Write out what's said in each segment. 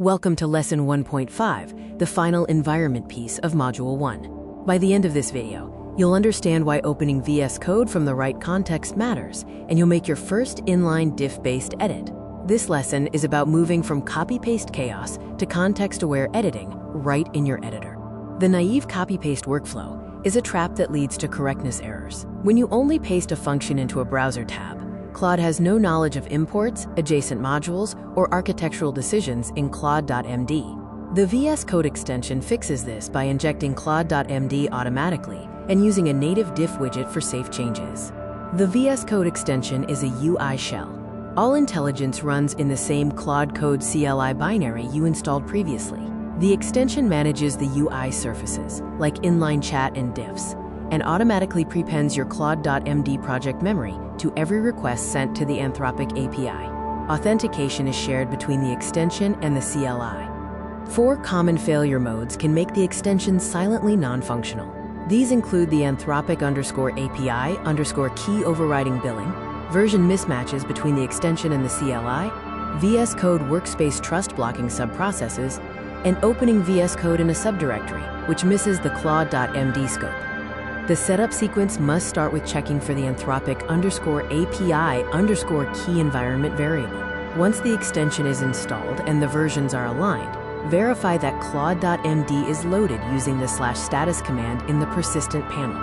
Welcome to Lesson 1.5, the final environment piece of Module 1. By the end of this video, you'll understand why opening VS Code from the right context matters, and you'll make your first inline diff-based edit. This lesson is about moving from copy-paste chaos to context-aware editing right in your editor. The naive copy-paste workflow is a trap that leads to correctness errors. When you only paste a function into a browser tab, Claude has no knowledge of imports, adjacent modules, or architectural decisions in Claude.md. The VS Code extension fixes this by injecting Claude.md automatically and using a native Diff widget for safe changes. The VS Code extension is a UI shell. All intelligence runs in the same Claude Code CLI binary you installed previously. The extension manages the UI surfaces, like inline chat and diffs, and automatically prepends your Claude.md project memory to every request sent to the Anthropic API. Authentication is shared between the extension and the CLI. 4 common failure modes can make the extension silently non-functional. These include the Anthropic _API _key overriding billing, version mismatches between the extension and the CLI, VS Code workspace trust blocking subprocesses, and opening VS Code in a subdirectory, which misses the Claude.md scope. The setup sequence must start with checking for the Anthropic _API _key environment variable. Once the extension is installed and the versions are aligned, verify that Claude.md is loaded using the /status command in the persistent panel.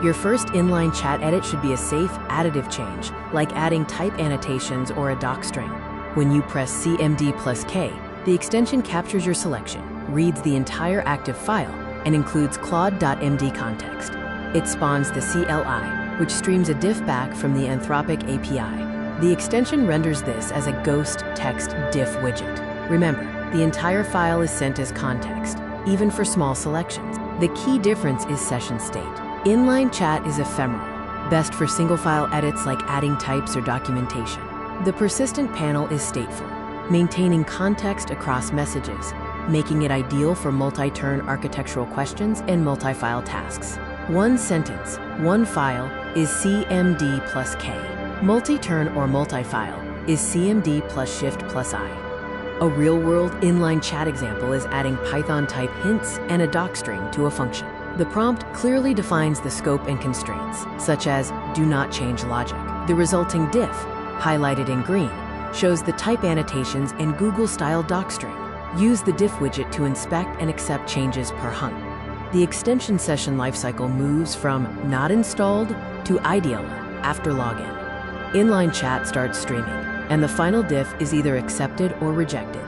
Your first inline chat edit should be a safe, additive change, like adding type annotations or a docstring. When you press Cmd+K, the extension captures your selection, reads the entire active file, and includes Claude.md context. It spawns the CLI, which streams a diff back from the Anthropic API. The extension renders this as a ghost text diff widget. Remember, the entire file is sent as context, even for small selections. The key difference is session state. Inline chat is ephemeral, best for single-file edits like adding types or documentation. The persistent panel is stateful, maintaining context across messages, making it ideal for multi-turn architectural questions and multi-file tasks. One sentence, one file is Cmd+K. Multi-turn or multi-file is Cmd+Shift+I. A real-world inline chat example is adding Python type hints and a docstring to a function. The prompt clearly defines the scope and constraints, such as do not change logic. The resulting diff, highlighted in green, shows the type annotations and Google-style docstring. Use the diff widget to inspect and accept changes per hunk. The extension session lifecycle moves from not installed to ideal after login. Inline chat starts streaming, and the final diff is either accepted or rejected.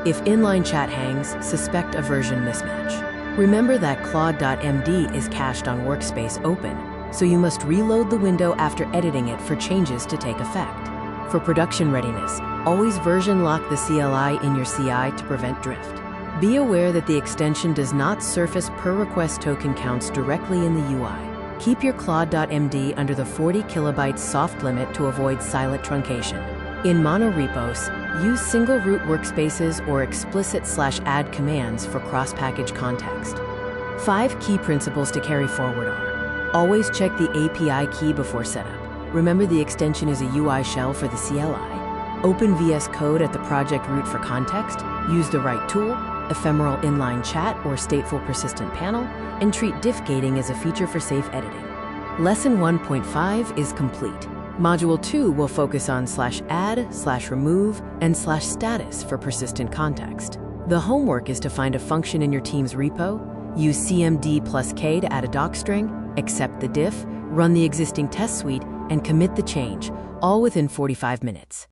If inline chat hangs, suspect a version mismatch. Remember that Claude.md is cached on workspace open, so you must reload the window after editing it for changes to take effect. For production readiness, always version lock the CLI in your CI to prevent drift. Be aware that the extension does not surface per request token counts directly in the UI. Keep your Claude.md under the 40 kilobytes soft limit to avoid silent truncation. In monorepos, use single root workspaces or explicit /add commands for cross-package context. 5 key principles to carry forward are: always check the API key before setup. Remember the extension is a UI shell for the CLI. Open VS Code at the project root for context. Use the right tool, ephemeral inline chat or stateful persistent panel, and treat diff gating as a feature for safe editing. Lesson 1.5 is complete. Module 2 will focus on /add, /remove, and /status for persistent context. The homework is to find a function in your team's repo, use Cmd+K to add a docstring, accept the diff, run the existing test suite, and commit the change, all within 45 minutes.